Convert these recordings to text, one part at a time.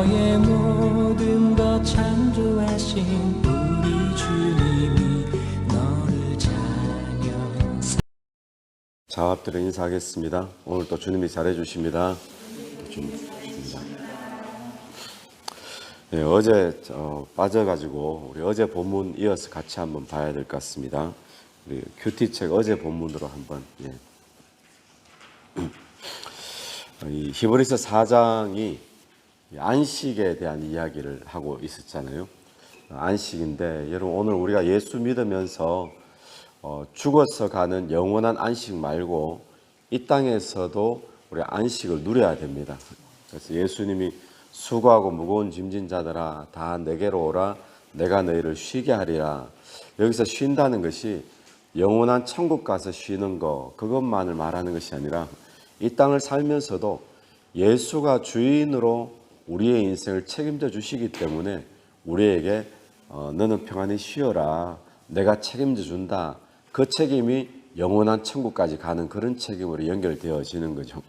너의 모든 것 창조하신 우리 주님이 너를 자녀. 자, 엎드려 인사하겠습니다. 오늘 또 주님이 잘해 주십니다. 네, 어제 빠져가지고 우리 어제 본문 이어서 같이 한번 봐야 될 것 같습니다. 우리 큐티책 어제 본문으로 한번. 이 히브리서 4장이 안식에 대한 이야기를 하고 있었잖아요. 안식인데 여러분, 오늘 우리가 예수 믿으면서 죽어서 가는 영원한 안식 말고 이 땅에서도 우리 안식을 누려야 됩니다. 그래서 예수님이 수고하고 무거운 짐진 자들아 다 내게로 오라 내가 너희를 쉬게 하리라. 여기서 쉰다는 것이 영원한 천국 가서 쉬는 거, 그것만을 말하는 것이 아니라 이 땅을 살면서도 예수가 주인으로 우리의 인생을 책임져 주시기 때문에 우리에게 너는 평안히 쉬어라, 내가 책임져 준다. 그 책임이 영원한 천국까지 가는 그런 책임으로 연결되어지는 거죠.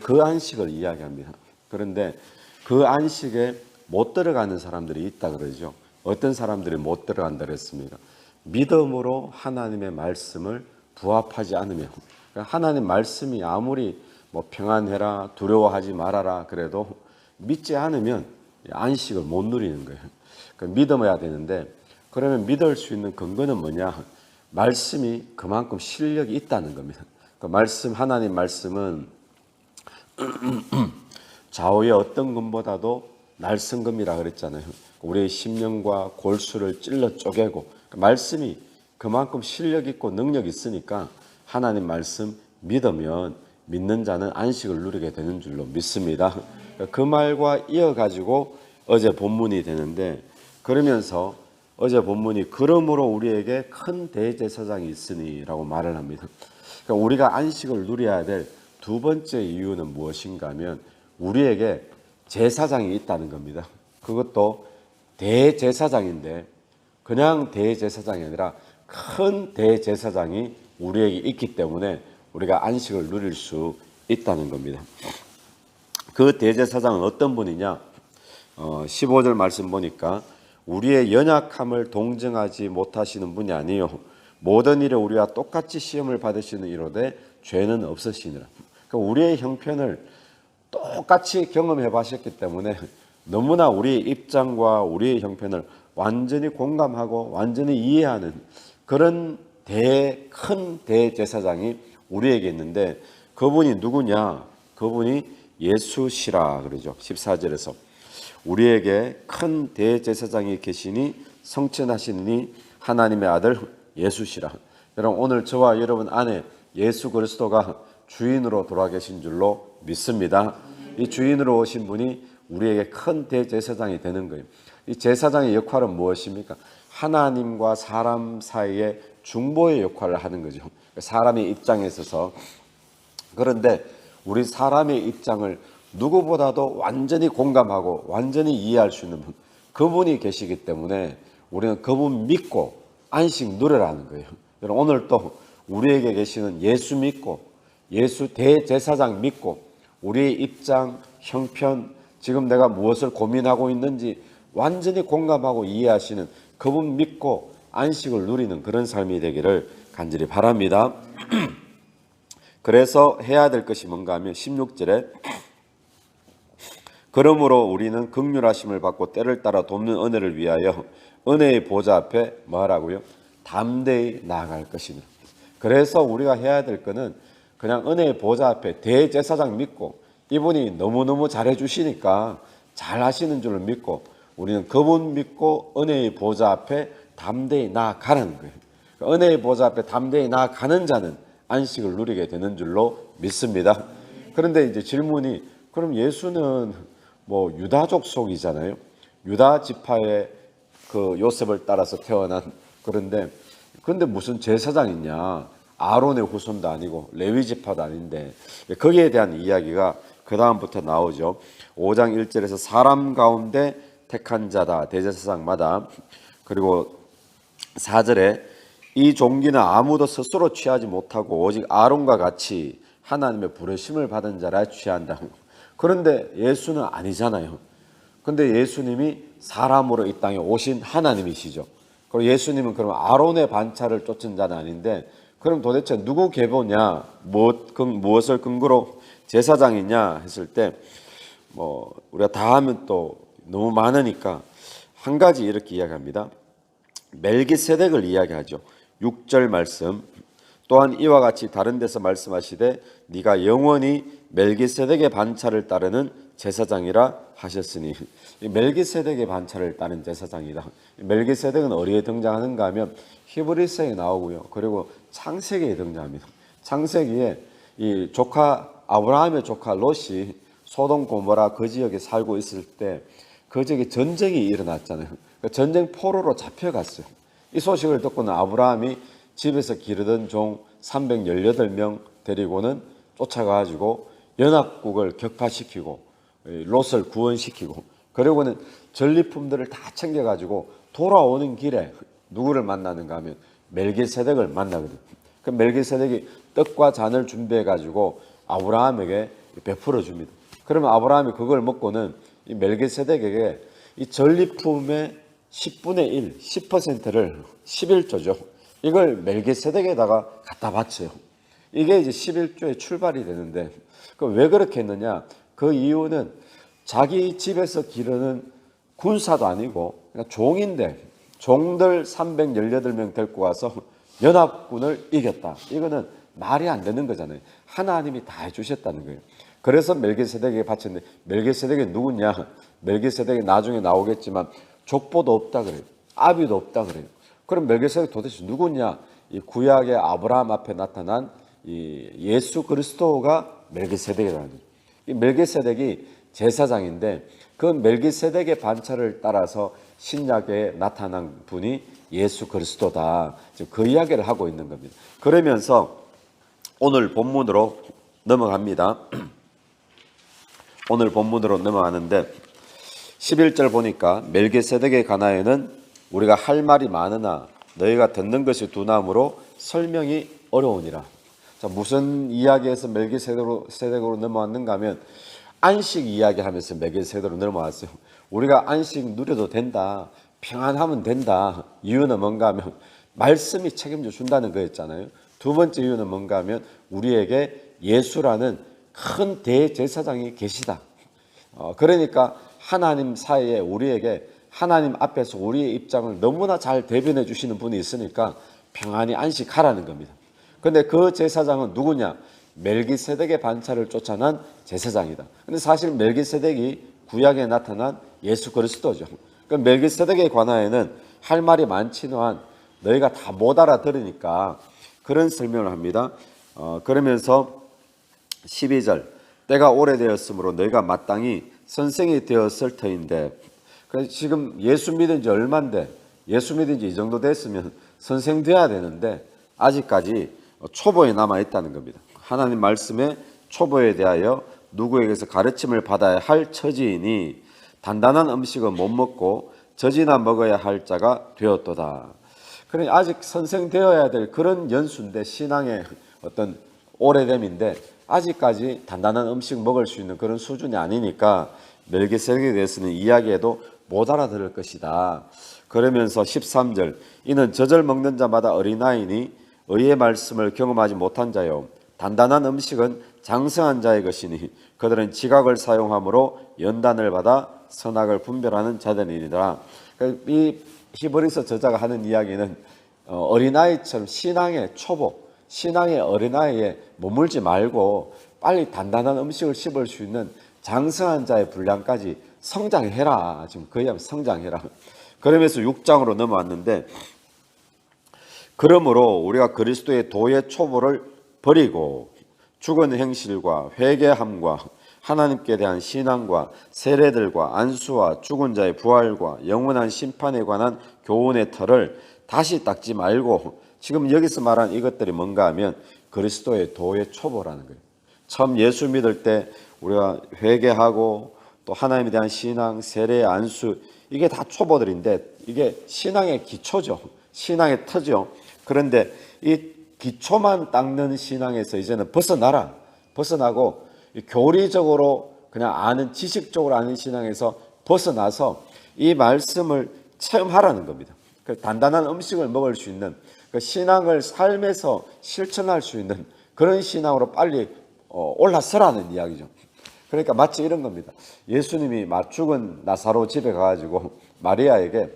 그 안식을 이야기합니다. 그런데 그 안식에 못 들어가는 사람들이 있다 그러죠. 어떤 사람들이 못 들어간다 그랬습니까? 믿음으로 하나님의 말씀을 부합하지 않으면, 하나님 말씀이 아무리 평안해라, 두려워하지 말아라 그래도 믿지 않으면 안식을 못 누리는 거예요. 믿어야 되는데, 그러면 믿을 수 있는 근거는 뭐냐? 말씀이 그만큼 실력이 있다는 겁니다. 하나님 말씀은 좌우의 어떤 금보다도 날선 금이라 그랬잖아요. 우리의 심령과 골수를 찔러 쪼개고, 말씀이 그만큼 실력 있고 능력 있으니까 하나님 말씀 믿으면 믿는 자는 안식을 누리게 되는 줄로 믿습니다. 그 말과 이어가지고 어제 본문이 되는데, 그러면서 어제 본문이 그러므로 우리에게 큰 대제사장이 있으니 라고 말을 합니다. 우리가 안식을 누려야 될 두 번째 이유는 무엇인가 하면 우리에게 제사장이 있다는 겁니다. 그것도 대제사장인데 그냥 대제사장이 아니라 큰 대제사장이 우리에게 있기 때문에 우리가 안식을 누릴 수 있다는 겁니다. 그 대제사장은 어떤 분이냐? 15절 말씀 보니까 우리의 연약함을 동정하지 못하시는 분이 아니요 모든 일에 우리와 똑같이 시험을 받으시는 이로되 죄는 없으시니라. 우리의 형편을 똑같이 경험해 보셨기 때문에 너무나 우리의 입장과 우리의 형편을 완전히 공감하고 완전히 이해하는 그런 큰 대제사장이 우리에게 있는데, 그분이 누구냐? 그분이 예수시라 그러죠. 14절에서 우리에게 큰 대제사장이 계시니 성천하시니 하나님의 아들 예수시라. 여러분, 오늘 저와 여러분 안에 예수 그리스도가 주인으로 돌아계신 줄로 믿습니다. 이 주인으로 오신 분이 우리에게 큰 대제사장이 되는 거예요. 이 제사장의 역할은 무엇입니까? 하나님과 사람 사이의 중보의 역할을 하는 거죠. 사람의 입장에 있어서. 그런데 우리 사람의 입장을 누구보다도 완전히 공감하고 완전히 이해할 수 있는 분, 그분이 계시기 때문에 우리는 그분 믿고 안식 누려라는 거예요. 여러분, 오늘 또 우리에게 계시는 예수 믿고 예수 대제사장 믿고 우리의 입장, 형편, 지금 내가 무엇을 고민하고 있는지 완전히 공감하고 이해하시는 그분 믿고 안식을 누리는 그런 삶이 되기를 간절히 바랍니다. 그래서 해야 될 것이 뭔가 하면 16절에 그러므로 우리는 긍휼하심을 받고 때를 따라 돕는 은혜를 위하여 은혜의 보좌 앞에 뭐하라고요? 담대히 나아갈 것이니. 그래서 우리가 해야 될 것은 그냥 은혜의 보좌 앞에 대제사장 믿고 이분이 너무너무 잘해 주시니까 잘 하시는 줄을 믿고 우리는 그분 믿고 은혜의 보좌 앞에 담대히 나아가는 거예요. 은혜의 보좌 앞에 담대히 나아가는 자는 안식을 누리게 되는 줄로 믿습니다. 그런데 이제 질문이, 그럼 예수는 유다족 속이잖아요. 유다 지파의 그 요셉을 따라서 태어난, 그런데 무슨 제사장이냐? 아론의 후손도 아니고 레위 지파도 아닌데, 거기에 대한 이야기가 그 다음부터 나오죠. 5장 1절에서 사람 가운데 택한 자다, 대제사장마다. 그리고 4절에 이 종기는 아무도 스스로 취하지 못하고 오직 아론과 같이 하나님의 부르심을 받은 자라 취한다. 그런데 예수는 아니잖아요. 근데 예수님이 사람으로 이 땅에 오신 하나님이시죠. 그리고 예수님은 그럼 아론의 반차를 쫓은 자는 아닌데, 그럼 도대체 누구 계보냐, 무엇을 근거로 제사장이냐 했을 때, 우리가 다 하면 또 너무 많으니까 한 가지 이렇게 이야기합니다. 멜기세덱을 이야기하죠. 6절 말씀. 또한 이와 같이 다른 데서 말씀하시되 네가 영원히 멜기세덱의 반차를 따르는 제사장이라 하셨으니, 멜기세덱의 반차를 따른 제사장이다. 멜기세덱은 어디에 등장하는가 하면 히브리서에 나오고요. 그리고 창세기에 등장합니다. 창세기에 이 조카 아브라함의 조카 롯이 소돔 고모라 그 지역에 살고 있을 때 그 지역에 전쟁이 일어났잖아요. 그 전쟁 포로로 잡혀갔어요. 이 소식을 듣고는 아브라함이 집에서 기르던 종 318명 데리고는 쫓아가가지고 연합국을 격파시키고 롯을 구원시키고, 그리고는 전리품들을 다 챙겨가지고 돌아오는 길에 누구를 만나는가 하면 멜기세덱을 만나거든요. 그 멜기세덱이 떡과 잔을 준비해가지고 아브라함에게 베풀어 줍니다. 그러면 아브라함이 그걸 먹고는 이 멜기세덱에게 이 전리품의 10분의 1, 10%를 11조죠. 이걸 멜기세덱에다가 갖다 바쳐요. 이게 이제 11조의 출발이 되는데, 왜 그렇게 했느냐? 그 이유는 자기 집에서 기르는 군사도 아니고 그냥 종인데 종들 318명 데리고 와서 연합군을 이겼다. 이거는 말이 안 되는 거잖아요. 하나님이 다 해주셨다는 거예요. 그래서 멜기세덱에게 바쳤는데, 멜기세덱이 누구냐? 멜기세덱이 나중에 나오겠지만 족보도 없다 그래요. 아비도 없다 그래요. 그럼 멜기세덱 도대체 누구냐? 이 구약의 아브라함 앞에 나타난 이 예수 그리스도가 멜기세덱이라는 거죠. 이 멜기세덱이 제사장인데 그 멜기세덱의 반차를 따라서 신약에 나타난 분이 예수 그리스도다. 지금 그 이야기를 하고 있는 겁니다. 그러면서 오늘 본문으로 넘어갑니다. 오늘 본문으로 넘어가는데 11절 보니까 멜기세덱의 관하에는 우리가 할 말이 많으나 너희가 듣는 것이 두나무로 설명이 어려우니라. 자, 무슨 이야기에서 멜기세덱으로 넘어왔는가 하면 안식 이야기하면서 멜기세덱으로 넘어왔어요. 우리가 안식 누려도 된다, 평안하면 된다. 이유는 뭔가 하면 말씀이 책임져 준다는 거였잖아요. 두 번째 이유는 뭔가 하면 우리에게 예수라는 큰 대제사장이 계시다. 그러니까 하나님 사이에 우리에게 하나님 앞에서 우리의 입장을 너무나 잘 대변해 주시는 분이 있으니까 평안히 안식하라는 겁니다. 그런데 그 제사장은 누구냐? 멜기세덱의 반차를 쫓아난 제사장이다. 그런데 사실 멜기세덱이 구약에 나타난 예수 그리스도죠. 그 멜기세덱의 관하에는 할 말이 많지만 너희가 다 못 알아들으니까 그런 설명을 합니다. 그러면서 12절 때가 오래되었으므로 너희가 마땅히 선생이 되었을 터인데, 지금 예수 믿은 지 얼만데, 예수 믿은 지 이 정도 됐으면 선생 돼야 되는데 아직까지 초보에 남아 있다는 겁니다. 하나님 말씀에 초보에 대하여 누구에게서 가르침을 받아야 할 처지이니 단단한 음식은 못 먹고 젖이나 먹어야 할 자가 되었도다. 그러니 아직 선생 되어야 될 그런 연수인데, 신앙의 어떤 오래됨인데 아직까지 단단한 음식 먹을 수 있는 그런 수준이 아니니까 멜기세덱에 대해서는 이야기해도 못 알아들을 것이다. 그러면서 13절 이는 젖을 먹는 자마다 어린아이니 의의 말씀을 경험하지 못한 자요 단단한 음식은 장성한 자의 것이니 그들은 지각을 사용함으로 연단을 받아 선악을 분별하는 자들이니라. 이 히브리서 저자가 하는 이야기는 어린아이처럼 신앙의 초보, 신앙의 어린아이에 머물지 말고 빨리 단단한 음식을 씹을 수 있는 장성한 자의 분량까지 성장해라. 지금 그 이야기 성장해라. 그러면서 6장으로 넘어왔는데, 그러므로 우리가 그리스도의 도의 초보를 버리고 죽은 행실과 회개함과 하나님께 대한 신앙과 세례들과 안수와 죽은 자의 부활과 영원한 심판에 관한 교훈의 틀을 다시 닦지 말고, 지금 여기서 말한 이것들이 뭔가 하면 그리스도의 도의 초보라는 거예요. 처음 예수 믿을 때 우리가 회개하고 또 하나님에 대한 신앙, 세례, 안수, 이게 다 초보들인데 이게 신앙의 기초죠. 신앙의 터죠. 그런데 이 기초만 닦는 신앙에서 이제는 벗어나고 교리적으로 그냥 아는, 지식적으로 아는 신앙에서 벗어나서 이 말씀을 체험하라는 겁니다. 그 단단한 음식을 먹을 수 있는 그 신앙을 삶에서 실천할 수 있는 그런 신앙으로 빨리 올라서라는 이야기죠. 그러니까 마치 이런 겁니다. 예수님이 죽은 나사로 집에 가가지고 마리아에게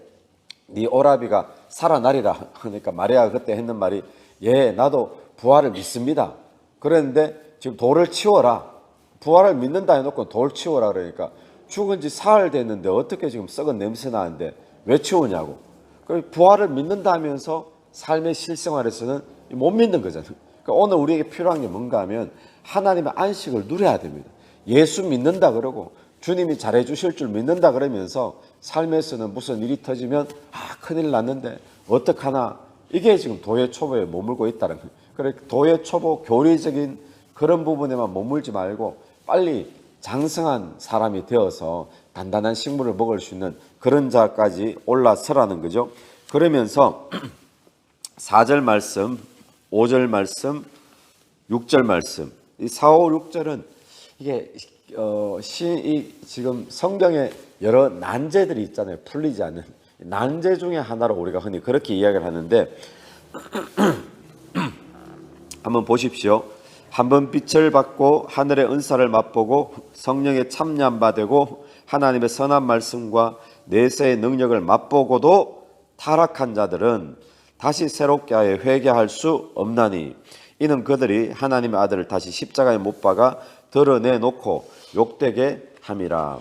네 오라비가 살아나리라 하니까 마리아가 그때 했는 말이 예 나도 부활을 믿습니다. 그랬는데 지금 돌을 치워라. 부활을 믿는다 해놓고 돌 치워라 그러니까 죽은 지 사흘 됐는데 어떻게 지금 썩은 냄새 나는데 왜 치우냐고. 부활을 믿는다 하면서 삶의 실생활에서는 못 믿는 거잖아요. 그러니까 오늘 우리에게 필요한 게 뭔가 하면 하나님의 안식을 누려야 됩니다. 예수 믿는다 그러고 주님이 잘해 주실 줄 믿는다 그러면서 삶에서는 무슨 일이 터지면 큰일 났는데 어떡하나 이게 지금 도의 초보에 머물고 있다는 거예요. 그래 도의 초보 교리적인 그런 부분에만 머물지 말고 빨리 장성한 사람이 되어서 단단한 식물을 먹을 수 있는 그런 자까지 올라서라는 거죠. 그러면서 4절 말씀, 5절 말씀, 6절 말씀, 이 4, 5, 6절은 이게 지금 성경에 여러 난제들이 있잖아요. 풀리지 않는 난제 중에 하나로 우리가 흔히 그렇게 이야기를 하는데 한번 보십시오. 한번 빛을 받고 하늘의 은사를 맛보고 성령의 참여함 되고 하나님의 선한 말씀과 내세의 능력을 맛보고도 타락한 자들은 다시 새롭게 하여 회개할 수 없나니 이는 그들이 하나님의 아들을 다시 십자가에 못 박아 드러내놓고 욕되게 함이라.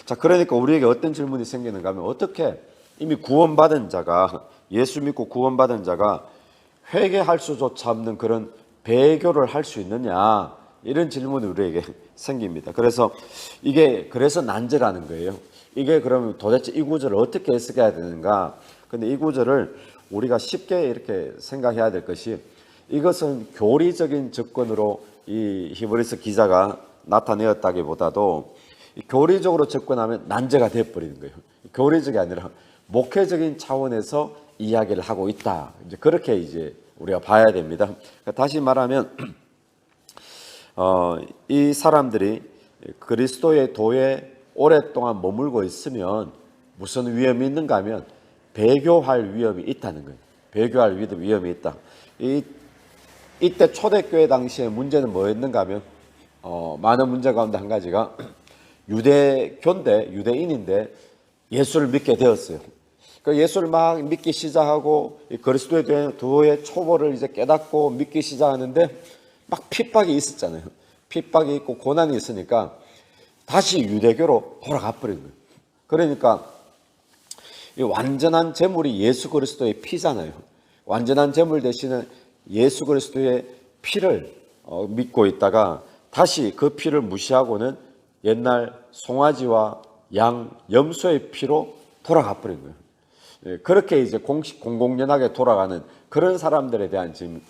자, 그러니까 우리에게 어떤 질문이 생기는가 하면 어떻게 이미 구원받은 자가 예수 믿고 구원받은 자가 회개할 수조차 없는 그런 배교를 할 수 있느냐 이런 질문이 우리에게 생깁니다. 그래서 이게 그래서 난제라는 거예요. 이게 그러면 도대체 이 구절을 어떻게 해석해야 되는가? 근데 이 구절을 우리가 쉽게 이렇게 생각해야 될 것이 이것은 교리적인 접근으로 이 히브리서 기자가 나타내었다기보다도 교리적으로 접근하면 난제가 되어버리는 거예요. 교리적이 아니라 목회적인 차원에서 이야기를 하고 있다. 이제 그렇게 이제 우리가 봐야 됩니다. 다시 말하면 이 사람들이 그리스도의 도에 오랫동안 머물고 있으면 무슨 위험이 있는가 하면 배교할 위험이 있다는 거예요. 배교할 위험이 있다. 이때 초대교회 당시에 문제는 뭐였는가 하면 많은 문제 가운데 한 가지가 유대교인데 유대인인데 예수를 믿게 되었어요. 예수를 막 믿기 시작하고 그리스도의 도의 초보를 이제 깨닫고 믿기 시작하는데 막 핍박이 있었잖아요. 핍박이 있고 고난이 있으니까 다시 유대교로 돌아가 버린 거예요. 그러니까 이 완전한 제물이 예수 그리스도의 피잖아요. 완전한 제물 대신에 예수 그리스도의 피를 믿고 있다가 다시 그 피를 무시하고는 옛날 송아지와 양, 염소의 피로 돌아가 버린 거예요. 그렇게 이제 공공연하게 돌아가는 그런 사람들에 대한 지금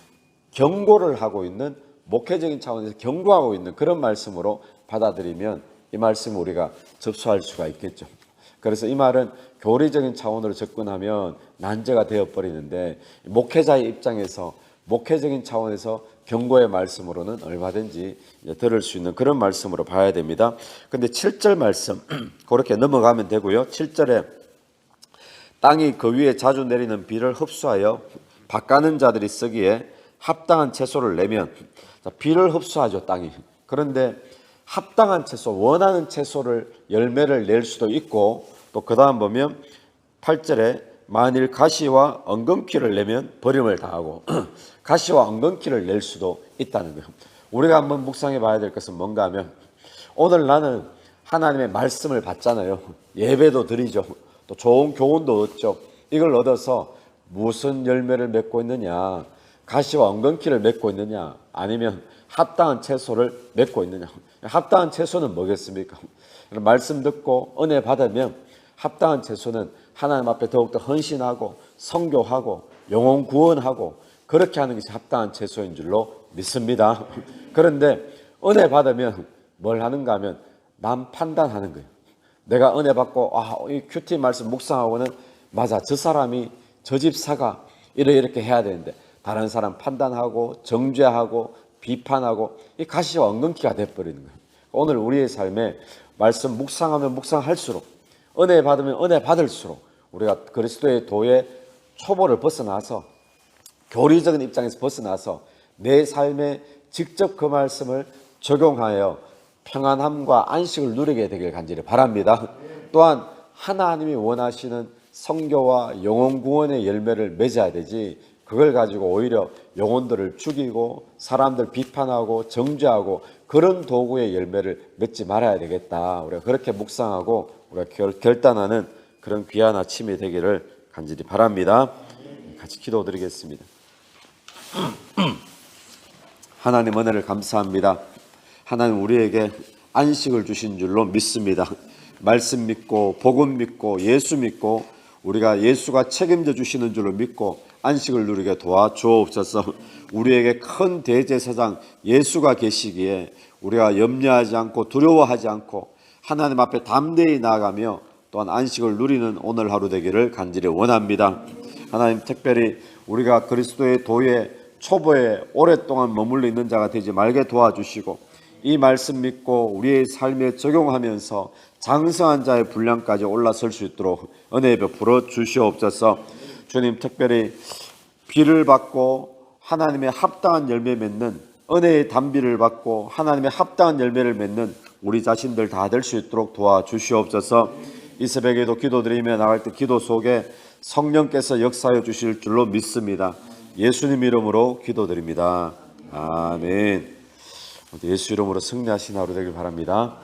경고를 하고 있는 목회적인 차원에서 경고하고 있는 그런 말씀으로 받아들이면 이 말씀을 우리가 접수할 수가 있겠죠. 그래서 이 말은 교리적인 차원으로 접근하면 난제가 되어버리는데 목회자의 입장에서 목회적인 차원에서 경고의 말씀으로는 얼마든지 들을 수 있는 그런 말씀으로 봐야 됩니다. 근데 7절 말씀 그렇게 넘어가면 되고요. 7절에 땅이 그 위에 자주 내리는 비를 흡수하여 밭가는 자들이 쓰기에 합당한 채소를 내면 비를 흡수하죠 땅이. 그런데 합당한 채소 원하는 채소를 열매를 낼 수도 있고 또 그 다음 보면 8절에 만일 가시와 엉겅퀴를 내면 버림을 당하고 가시와 엉겅퀴를 낼 수도 있다는 거예요. 우리가 한번 묵상해 봐야 될 것은 뭔가 하면 오늘 나는 하나님의 말씀을 받잖아요. 예배도 드리죠. 또 좋은 교훈도 얻죠. 이걸 얻어서 무슨 열매를 맺고 있느냐, 가시와 엉겅퀴를 맺고 있느냐, 아니면 합당한 채소를 맺고 있느냐. 합당한 채소는 뭐겠습니까? 말씀 듣고 은혜 받으면 합당한 채소는 하나님 앞에 더욱더 헌신하고 선교하고 영혼 구원하고 그렇게 하는 것이 합당한 채소인 줄로 믿습니다. 그런데 은혜 받으면 뭘 하는가 하면 남 판단하는 거예요. 내가 은혜 받고 이 큐티 말씀 묵상하고는 맞아 저 사람이 저 집사가 이렇게 해야 되는데 다른 사람 판단하고 정죄하고 비판하고 이 가시와 엉겅퀴가 돼버리는 거예요. 오늘 우리의 삶에 말씀 묵상하면 묵상할수록 은혜 받으면 은혜 받을수록 우리가 그리스도의 도의 초보를 벗어나서 교리적인 입장에서 벗어나서 내 삶에 직접 그 말씀을 적용하여 평안함과 안식을 누리게 되길 간절히 바랍니다. 또한 하나님이 원하시는 성교와 영혼 구원의 열매를 맺어야 되지, 그걸 가지고 오히려 영혼들을 죽이고 사람들 비판하고 정죄하고 그런 도구의 열매를 맺지 말아야 되겠다. 우리가 그렇게 묵상하고 우리가 결단하는 그런 귀한 아침이 되기를 간절히 바랍니다. 같이 기도드리겠습니다. 하나님 은혜를 감사합니다. 하나님 우리에게 안식을 주신 줄로 믿습니다. 말씀 믿고 복음 믿고 예수 믿고 우리가 예수가 책임져 주시는 줄로 믿고 안식을 누리게 도와주옵소서. 우리에게 큰 대제사장 예수가 계시기에 우리가 염려하지 않고 두려워하지 않고 하나님 앞에 담대히 나아가며 또한 안식을 누리는 오늘 하루 되기를 간절히 원합니다. 하나님 특별히 우리가 그리스도의 도에 초보에 오랫동안 머물러 있는 자가 되지 말게 도와주시고 이 말씀 믿고 우리의 삶에 적용하면서 장성한 자의 분량까지 올라설 수 있도록 은혜 베풀어 주시옵소서. 주님 특별히 비를 받고 하나님의 합당한 열매 맺는 은혜의 단비를 받고 하나님의 합당한 열매를 맺는 우리 자신들 다 될 수 있도록 도와주시옵소서. 이 새벽에도 기도드리며 나갈 때 기도 속에 성령께서 역사해 주실 줄로 믿습니다. 예수님 이름으로 기도드립니다. 아멘. 예수 이름으로 승리하신 하루 되길 바랍니다.